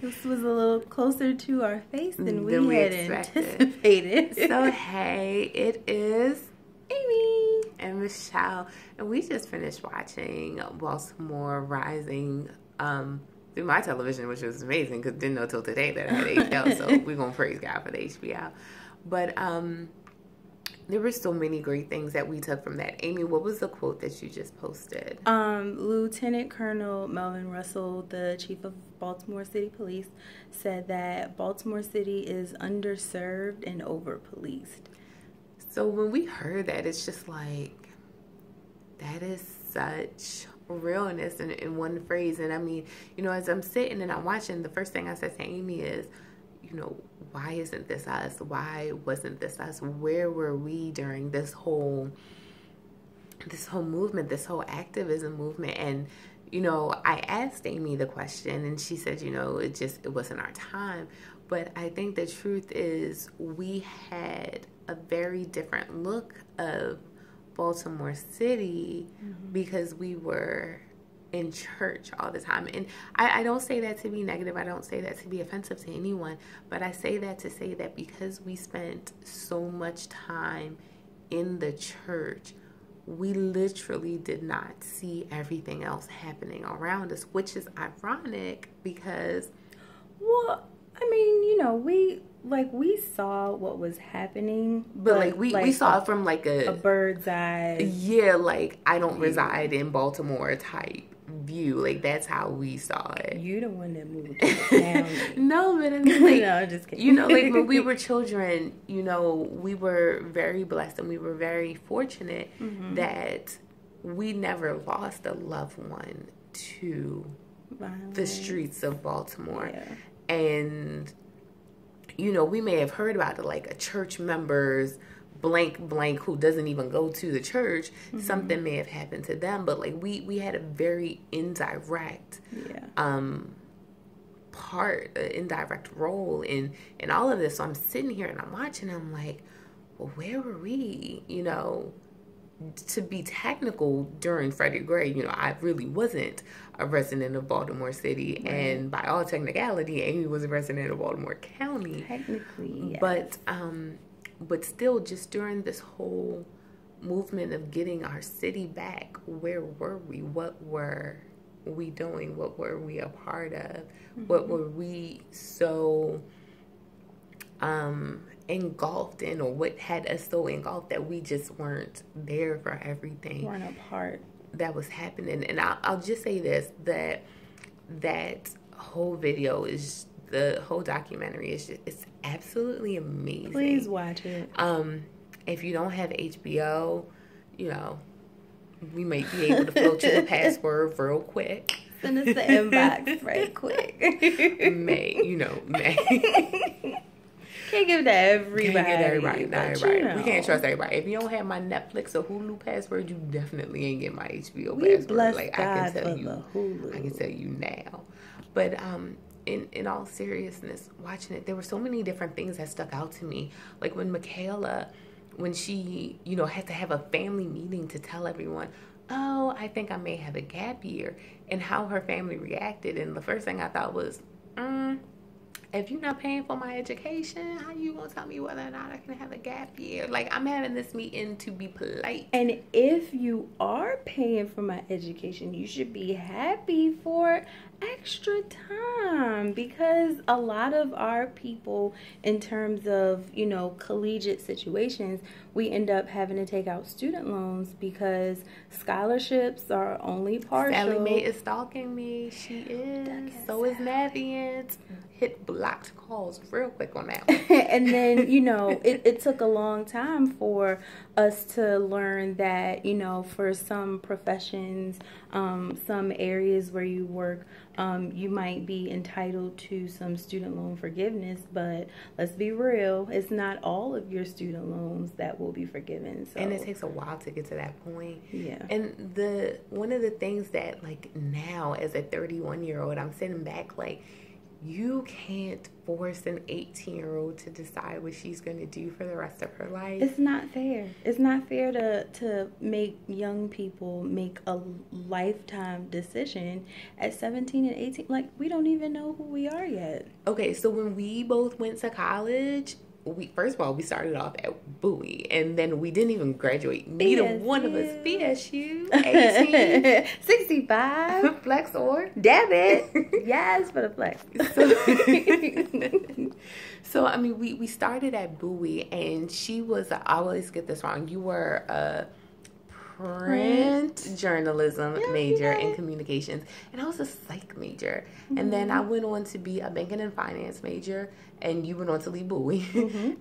This was a little closer to our face than we had expected. anticipated. So, hey, it is Amy and Michelle, and we just finished watching Baltimore Rising through my television, which was amazing because didn't know till today that I had HBO. So we're gonna praise God for the HBO. But there were so many great things that we took from that. Amy, what was the quote that you just posted? Lieutenant Colonel Melvin Russell, the chief of Baltimore City Police, said that Baltimore City is underserved and over-policed. So when we heard that, it's just like, that is such realness in one phrase. And I mean, as I'm sitting and I'm watching, the first thing I said to Amy is, why isn't this us? Why wasn't this us? Where were we during this whole movement, this whole activism movement? And, I asked Amy the question and she said, it wasn't our time. But I think the truth is we had a very different look of Baltimore City because we were in church all the time. And I don't say that to be negative. I don't say that to be offensive to anyone. But I say that to say that because we spent so much time in the church, we literally did not see everything else happening around us, which is ironic because... Well, I mean, we saw what was happening, but we saw it from a bird's eye. Yeah, I don't reside in Baltimore type view. That's how we saw it. You the one that moved to the town. No, but I mean, no, I'm just kidding. When we were children, we were very blessed and we were very fortunate that we never lost a loved one to the streets of Baltimore. Yeah. And, we may have heard about it, a church member's blank who doesn't even go to the church, something may have happened to them. But, we had a very indirect indirect role in all of this. So I'm sitting here and I'm watching and I'm like, well, where were we, to be technical during Freddie Gray? I really wasn't a resident of Baltimore City, right. And by all technicality, Amy was a resident of Baltimore County. Technically, yes. But still, just during this whole movement of getting our city back, where were we? What were we doing? What were we a part of? What were we so engulfed in, or what had us so engulfed that we just weren't there for everything? Weren't a part that was happening. And I'll just say this, that whole video is, the whole documentary is just, it's absolutely amazing. Please watch it. If you don't have HBO, we may be able to float you the password real quick. Send us the inbox right quick. May. Can't give it to everybody. Can't give everybody. Not everybody. We can't trust everybody. If you don't have my Netflix or Hulu password, you definitely ain't get my HBO password. Bless I God can tell for you. the Hulu. I can tell you now. But in all seriousness, watching it, there were so many different things that stuck out to me. Like when Michaela, when she, had to have a family meeting to tell everyone, oh, I think I may have a gap year, and how her family reacted. And the first thing I thought was, if you're not paying for my education, how you gonna tell me whether or not I can have a gap year? I'm having this meeting to be polite. And if you are paying for my education, you should be happy for extra time, because a lot of our people, in terms of, collegiate situations, we end up having to take out student loans because scholarships are only partial. Sally Mae is stalking me. She is. So is Navian. Hit blocked calls real quick on that one. And then, it took a long time for us to learn that, for some professions, some areas where you work, you might be entitled to some student loan forgiveness, but let's be real, it's not all of your student loans that will be forgiven. So. And it takes a while to get to that point. Yeah. And one of the things that now as a 31-year-old, I'm sitting back you can't force an 18-year-old to decide what she's going to do for the rest of her life. It's not fair. It's not fair to make young people make a lifetime decision at 17 and 18. Like, we don't even know who we are yet. Okay, so when we both went to college, first of all, we started off at Bowie, and then we didn't even graduate. Neither one of us. BSU, 18. 65. Flex or? Debit. Yes, for the flex. So, I mean, we started at Bowie, and she was, I always get this wrong, you were a print journalism major in communications, and I was a psych major. And then I went on to be a banking and finance major, and you went on to leave Bowie.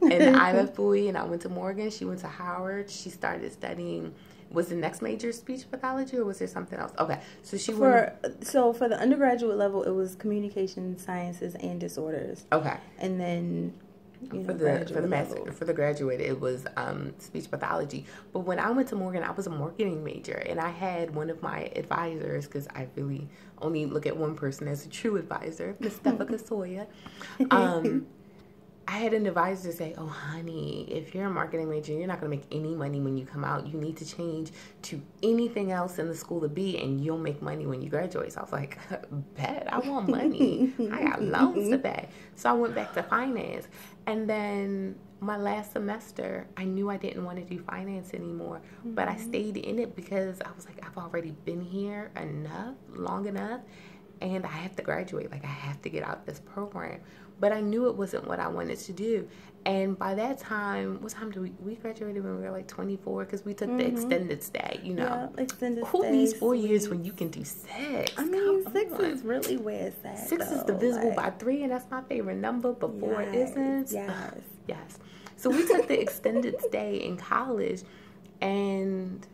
And I left Bowie, and I went to Morgan. She went to Howard. She started studying, was the next major speech pathology, or was there something else? Okay, so so for the undergraduate level, it was communication sciences and disorders. Okay. And then for the graduate, it was speech pathology. But when I went to Morgan, I was a marketing major, and I had one of my advisors, because I really only look at one person as a true advisor, Miss Stefika Sawyer. I had an advisor say, "Oh, honey, if you're a marketing major, you're not going to make any money when you come out. You need to change to anything else in the school to be, and you'll make money when you graduate." So I was like, bet, I want money. I got loans to pay. So I went back to finance. And then my last semester, I knew I didn't want to do finance anymore, but I stayed in it because I was like, I've already been here long enough, and I have to graduate. Like, I have to get out this program. But I knew it wasn't what I wanted to do. And by that time, what time did we graduated when we were like 24? Because we took the extended stay, you know. Yeah, extended Who stay. needs 4 years when you can do 6? I mean, 6 is really where it's at. 6 is divisible by 3, and that's my favorite number, but 4 isn't. Yes. Yes. So we took the extended stay in college, and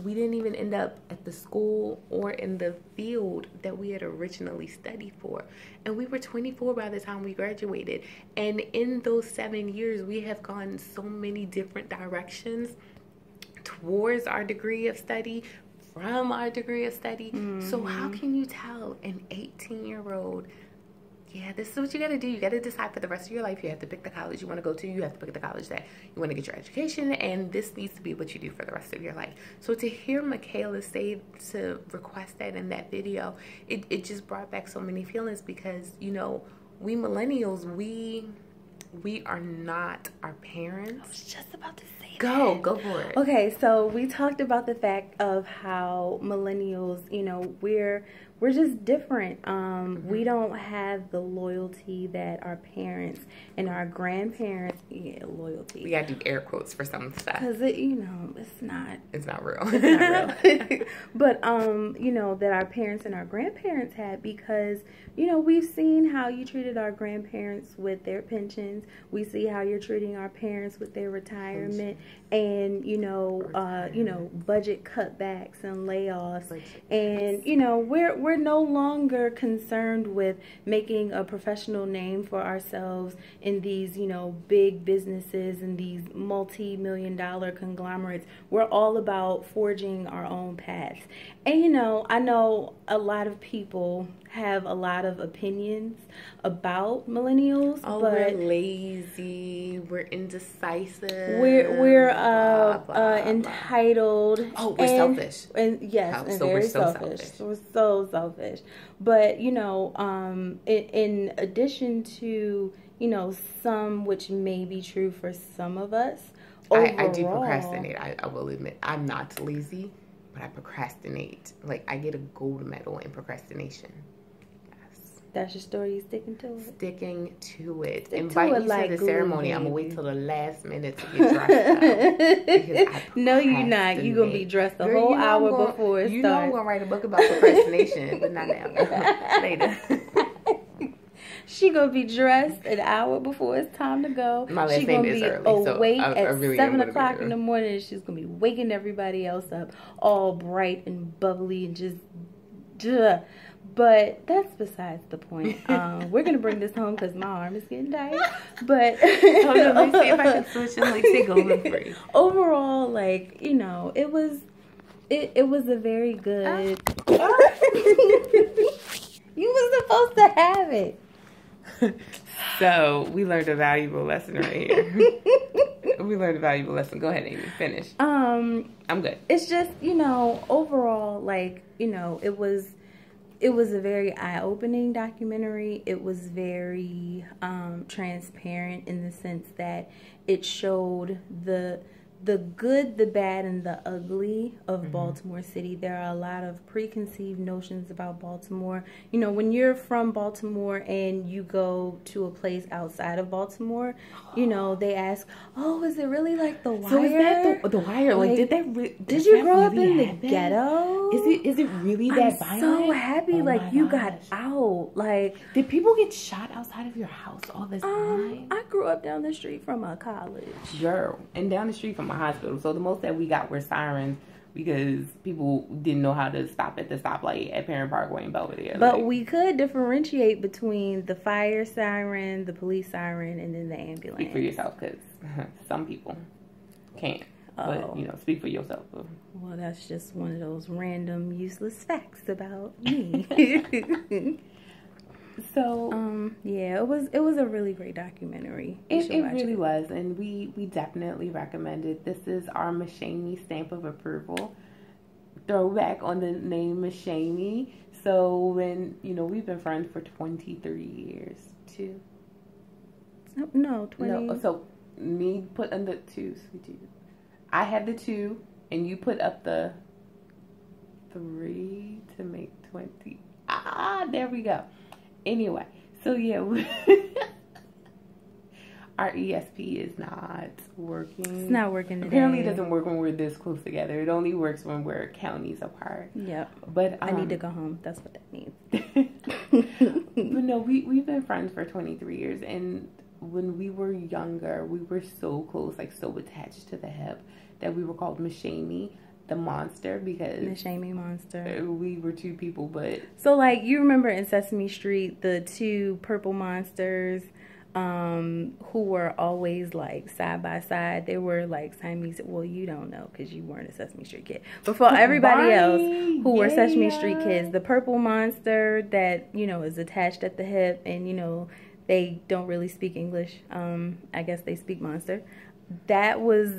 we didn't even end up at the school or in the field that we had originally studied for. And we were 24 by the time we graduated. And in those 7 years, we have gone so many different directions towards our degree of study, from our degree of study. So how can you tell an 18-year-old, yeah, this is what you got to do. You got to decide for the rest of your life. You have to pick the college you want to go to. You have to pick the college that you want to get your education. And this needs to be what you do for the rest of your life. So to hear Michaela say, to request that in that video, it just brought back so many feelings, because, you know, we millennials, we are not our parents. I was just about to say that. Go for it. Okay, so we talked about the fact of how millennials, you know, we're just different. We don't have the loyalty that our parents and our grandparents, loyalty. We gotta do air quotes for some stuff. Because, you know, it's not real. It's not real. But, you know, that our parents and our grandparents had, because, you know, we've seen how you treated our grandparents with their pensions. We see how you're treating our parents with their retirement, and, you know, budget cutbacks and layoffs. And, you know, we're no longer concerned with making a professional name for ourselves in these, you know, big businesses and these multi-million-dollar conglomerates. We're all about forging our own paths. And, you know, I know a lot of people have a lot of opinions about millennials. Oh, but we're lazy, we're indecisive, we're entitled. Oh, we're selfish. And yes, and very selfish. We're so selfish. But, you know, in addition to, you know, some, which may be true for some of us, overall, I do procrastinate. I will admit, I'm not lazy, but I procrastinate. Like, I get a gold medal in procrastination. That's your story. You sticking to it? Sticking to it. Invite me to the ceremony. I'm going to wait till the last minute to get dressed up. No, you're not. You're going to be dressed a whole hour before it starts. You know I'm going to write a book about procrastination, but not now. Later. She going to be dressed an hour before it's time to go. My last name is early, so awake at 7 o'clock in the morning, and she's going to be waking everybody else up all bright and bubbly and just... But that's besides the point. We're going to bring this home because my arm is getting tired. But let me see if I can switch and, like, say golden free. Overall, like, you know, it was a very good... You were supposed to have it. So we learned a valuable lesson right here. We learned a valuable lesson. Go ahead, Amy. Finish. I'm good. It's just, overall, like, it was a very eye-opening documentary. It was very transparent in the sense that it showed the good, the bad, and the ugly of Baltimore City. There are a lot of preconceived notions about Baltimore. When you're from Baltimore and you go to a place outside of Baltimore, they ask, "Oh, is it really like The Wire?" So is that the Wire? Like, did you grow up in the ghetto? Is it really that violent? I'm so happy, you got out. Like, did people get shot outside of your house all the time? I grew up down the street from a college. Girl, and down the street from a hospital. So the most that we got were sirens because people didn't know how to stop at the stoplight at Parent Parkway in Belvedere. But we could differentiate between the fire siren, the police siren, and then the ambulance. Speak for yourself, because some people can't. But, speak for yourself. Well, that's just one of those random, useless facts about me. So, yeah, it was a really great documentary. It really was, and we definitely recommend it. This is our MichAmy stamp of approval. Throwback on the name MichAmy. So when we've been friends for 23 years, too. No, 20. No, so me put in the 2, sweetie. I had the 2, and you put up the 3 to make 20. There we go. Anyway, so yeah, our ESP is not working. It's not working today. Apparently it doesn't work when we're this close together. It only works when we're counties apart. Yep. But I need to go home. That's what that means. But no, we've been friends for 23 years, and when we were younger, we were so close, like so attached to the hip, that we were called MichAmy the Monster, because MichAmy Monster. We were 2 people, but so you remember in Sesame Street the 2 purple monsters who were always side by side. They were Siamese. Well, you don't know because you weren't a Sesame Street kid, but for everybody else who were Sesame Street kids, the purple monster that is attached at the hip, and they don't really speak English. I guess they speak monster. That was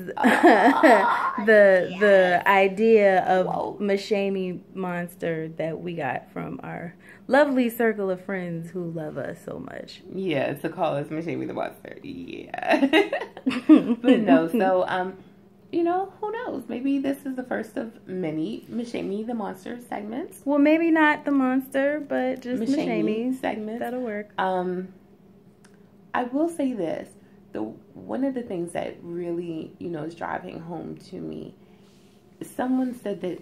the idea of MichAmy Monster that we got from our lovely circle of friends who love us so much. Yeah, to call us MichAmy the Monster. Yeah. But no, so who knows? Maybe this is the first of many MichAmy the Monster segments. Well, maybe not the monster, but just MichAmy segments. That'll work. I will say this. One of the things that really, is driving home to me, someone said that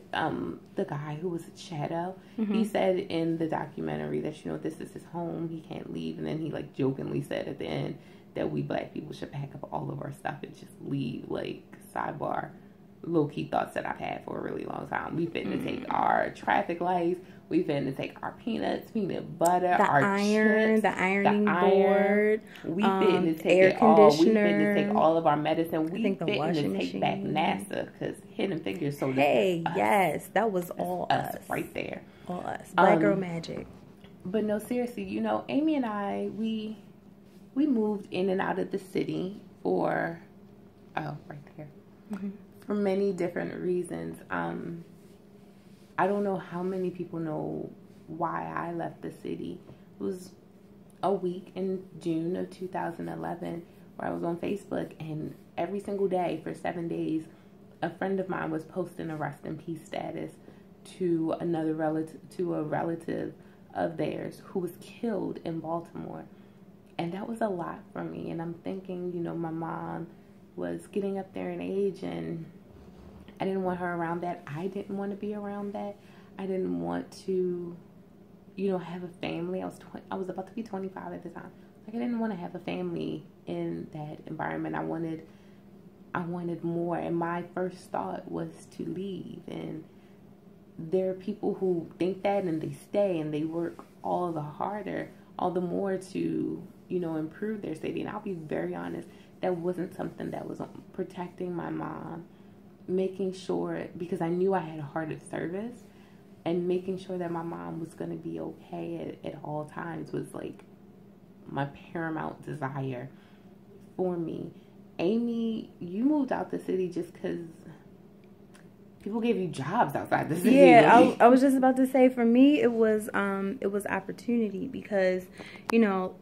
the guy who was a shadow, he said in the documentary that, this is his home, he can't leave, and then he jokingly said at the end that we Black people should pack up all of our stuff and just leave. Sidebar, low-key thoughts that I've had for a really long time. We finna take our traffic lights, we finna take our peanuts, peanut butter, our chips, the ironing board, we finna take air conditioner. We finna take all of our medicine. We finna take machine. back NASA, because Hidden Figures. So yes, that was all us right there. All us, Black Girl Magic. But no, seriously, Amy and I, we moved in and out of the city for right there. For many different reasons. I don't know how many people know why I left the city. It was a week in June of 2011 where I was on Facebook, and every single day for 7 days, a friend of mine was posting a rest in peace status to a relative of theirs who was killed in Baltimore. And that was a lot for me. And I'm thinking, my mom was getting up there in age, and I didn't want her around that. I didn't want to be around that. I didn't want to, have a family. I was about to be 25 at the time. I didn't want to have a family in that environment. I wanted more. And my first thought was to leave. And there are people who think that, and they stay, and they work all the harder, all the more to, improve their city. And I'll be very honest, that wasn't something that was protecting my mom, making sure, because I knew I had a heart of service, and making sure that my mom was going to be okay at all times was like my paramount desire for me. Amy, you moved out the city just because people gave you jobs outside the city. Yeah, I was just about to say, for me, it was opportunity, because, you know,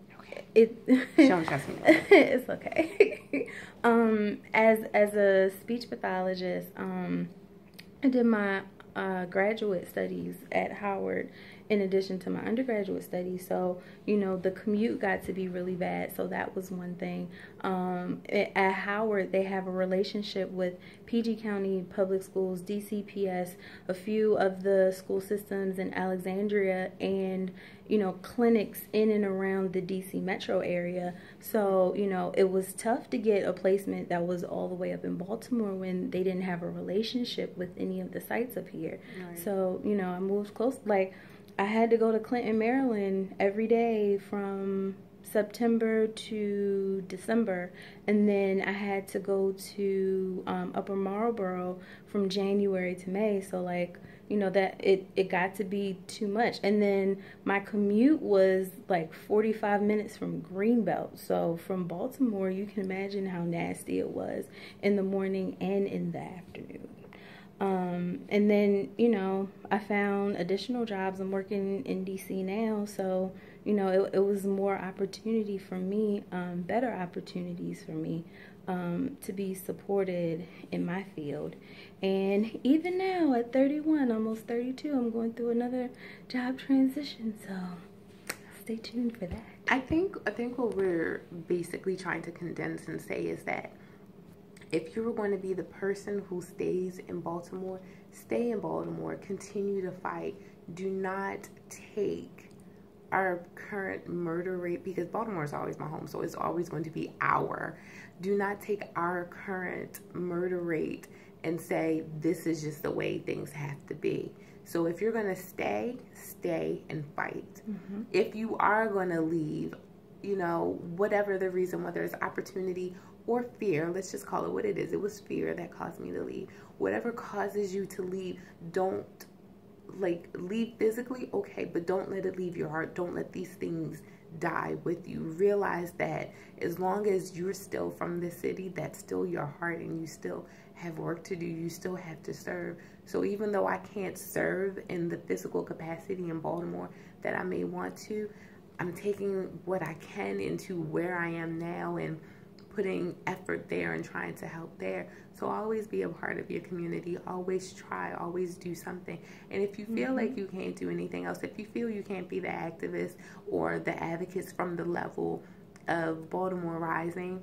Don't trust me. It's okay. As a speech pathologist, I did my graduate studies at Howard in addition to my undergraduate studies. So, you know, the commute got to be really bad. So that was one thing. At Howard, they have a relationship with PG County Public Schools, DCPS, a few of the school systems in Alexandria, and, you know, clinics in and around the DC metro area. So, you know, it was tough to get a placement that was all the way up in Baltimore when they didn't have a relationship with any of the sites up here. Right. So, you know, I moved close. Like, I had to go to Clinton, Maryland every day from September to December, and then I had to go to Upper Marlboro from January to May. So, like, you know, that it got to be too much. And then my commute was like 45 minutes from Greenbelt. So from Baltimore, you can imagine how nasty it was in the morning and in the afternoon. And then, you know, I found additional jobs. I'm working in DC now, so, you know, it was more opportunity for me, better opportunities for me, to be supported in my field. And even now at 31, almost 32, I'm going through another job transition, so stay tuned for that. I think what we're basically trying to condense and say is that if you're going to be the person who stays in Baltimore, stay in Baltimore, continue to fight. Do not take our current murder rate, because Baltimore is always my home, so it's always going to be our. Do not take our current murder rate and say this is just the way things have to be. So if you're going to stay and fight. Mm-hmm. If you are going to leave, you know, whatever the reason, whether it's opportunity or fear, let's just call it what it is. It was fear that caused me to leave. Whatever causes you to leave, don't, like, leave physically, okay, but don't let it leave your heart. Don't let these things die with you. Realize that as long as you're still from the city, that's still your heart, and you still have work to do. You still have to serve. So even though I can't serve in the physical capacity in Baltimore that I may want to, I'm taking what I can into where I am now and putting effort there and trying to help there. So always be a part of your community. Always try. Always do something. And if you feel like you can't do anything else, if you feel you can't be the activist or the advocates from the level of Baltimore Rising,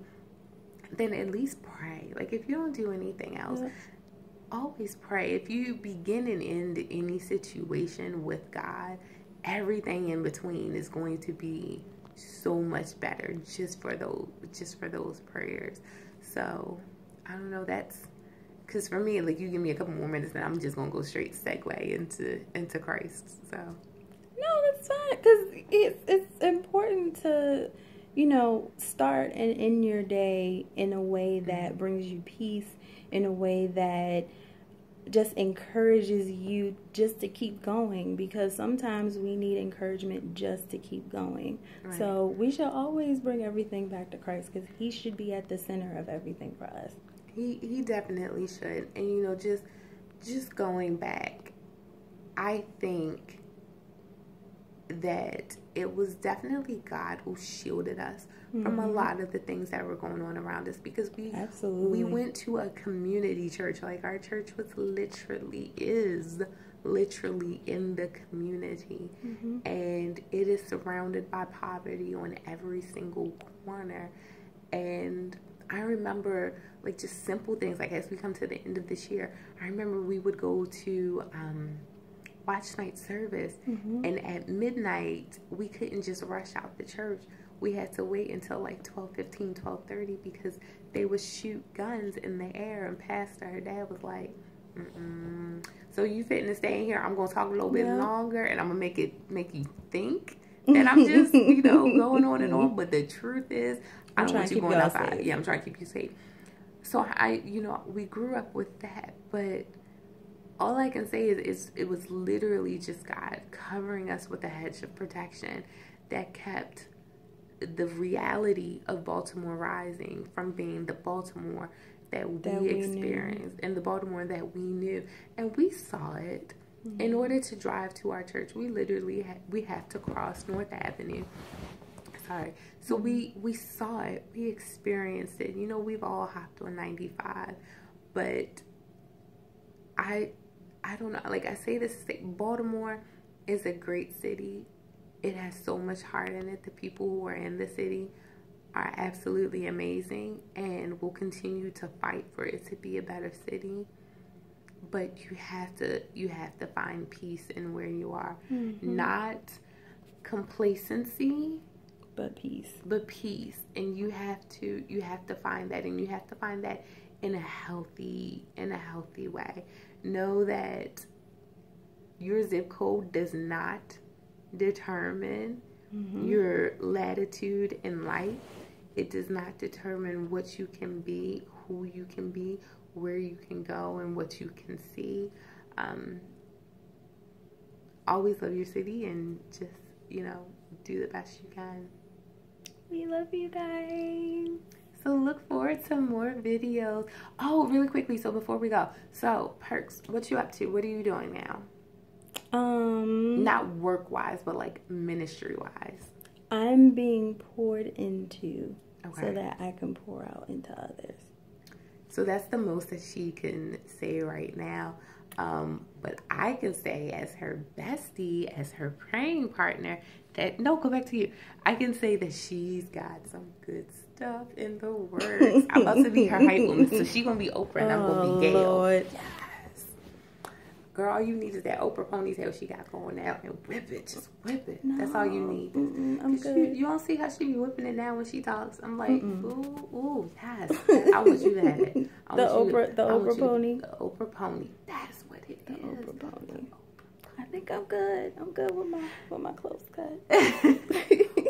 then at least pray. Like, if you don't do anything else, always pray. If you begin and end any situation with God, everything in between is going to be so much better just for those prayers. So I don't know, that's because for me, like, you give me a couple more minutes and I'm just gonna go straight segue into Christ. So no, that's fine, because it's important to, you know, start and end your day in a way that brings you peace, in a way that just encourages you just to keep going, because sometimes we need encouragement just to keep going. Right. So we should always bring everything back to Christ, because he should be at the center of everything for us. He definitely should. And, you know, just going back, I think that it was definitely God who shielded us from a lot of the things that were going on around us, because we went to a community church. Like, our church is literally in the community, and it is surrounded by poverty on every single corner. And I remember, like, just simple things, like, as we come to the end of this year, I remember we would go to watch night service, and at midnight we couldn't just rush out the church. We had to wait until like 12:15, 12:30, because they would shoot guns in the air, and Pastor, her dad, was like, so you fitting to stay in here? I'm gonna talk a little bit longer, and I'm gonna make you think that I'm just, you know, going on and on, but the truth is, I don't want you going outside. Yeah, I'm trying to keep you safe. So we grew up with that, but all I can say is it was literally just God covering us with a hedge of protection that kept the reality of Baltimore Rising from being the Baltimore that we experienced and the Baltimore that we knew. And we saw it. Mm-hmm. In order to drive to our church, we literally we have to cross North Avenue. Sorry. So we saw it. We experienced it. You know, we've all hopped on 95. But I don't know. Like I say this, Baltimore is a great city. It has so much heart in it. The people who are in the city are absolutely amazing and will continue to fight for it to be a better city. But you have to find peace in where you are. Mm-hmm. Not complacency, but peace. And you have to find that, and you have to find that in a healthy way. Know that your zip code does not determine your latitude in life. It does not determine what you can be, who you can be, where you can go, and what you can see. Always love your city and just, do the best you can. We love you guys. So look forward to more videos. Oh, really quickly, so before we go. So, Perks, what you up to? What are you doing now? Not work-wise, but like ministry-wise. I'm being poured into so that I can pour out into others. So that's the most that she can say right now. But I can say as her bestie, as her praying partner, go back to you. I can say that she's got some good stuff in the works. I'm about to be her hype woman, so she's going to be Oprah and I'm going to be Gail. Lord. Yes. Girl, all you need is that Oprah ponytail she got going out and whip it. Just whip it. No, that's all you need. I'm good. You don't see how she be whipping it now when she talks. I'm like, ooh, yes. I want you to have it. The Oprah pony. The Oprah pony. That's what it is. Oprah pony. I think I'm good. I'm good with my close cut.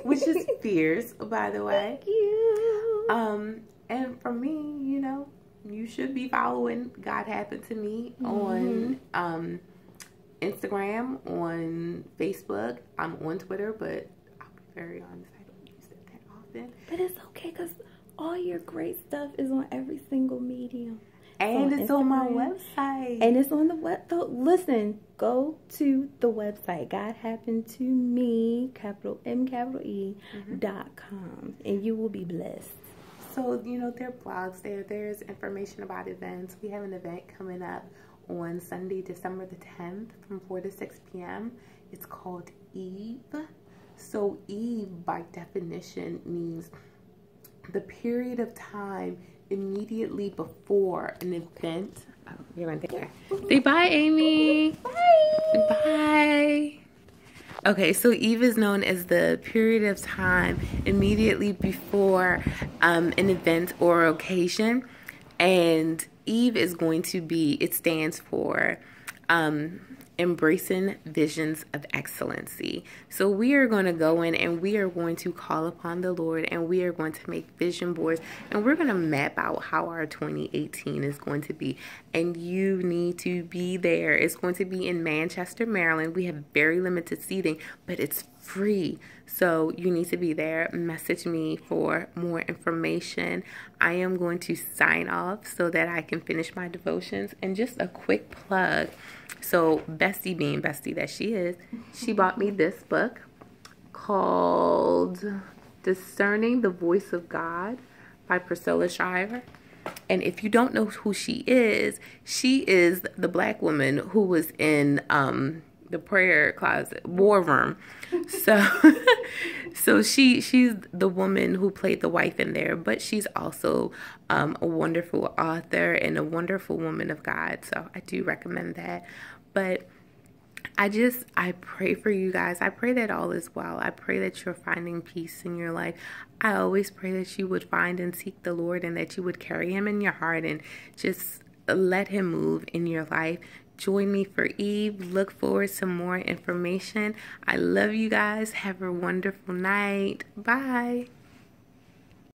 Which is fierce, by the way. Thank you. And for me, you should be following God Happened to Me on Instagram, on Facebook. I'm on Twitter, but I'll be very honest, I don't use it that often. But it's okay because all your great stuff is on every single medium. And it's on my website. And it's on the web. Listen, go to the website, GodHappenedToMe, capital M, capital E, .com, and you will be blessed. So, there are blogs there. There's information about events. We have an event coming up on Sunday, December the 10th from 4 to 6 p.m. It's called Eve. So, Eve, by definition, means the period of time immediately before an event. Oh, we went there. Say bye, Amy. Bye. Bye. Okay, so Eve is known as the period of time immediately before an event or occasion. And Eve is going to be, it stands for Embracing Visions of Excellency. So we are going to go in and we are going to call upon the Lord and we are going to make vision boards and we're going to map out how our 2018 is going to be. And you need to be there. It's going to be in Manchester, Maryland. We have very limited seating, but it's free. So you need to be there. Message me for more information. I am going to sign off so that I can finish my devotions. And just a quick plug. So Bestie, being Bestie that she is, she bought me this book called Discerning the Voice of God by Priscilla Shirer. And if you don't know who she is the black woman who was in the prayer closet, war room. So she's the woman who played the wife in there, but she's also a wonderful author and a wonderful woman of God. So I do recommend that. But I pray for you guys. I pray that all is well. I pray that you're finding peace in your life. I always pray that you would find and seek the Lord and that you would carry him in your heart and just let him move in your life. Join me for Eve. Look forward to more information. I love you guys. Have a wonderful night. Bye.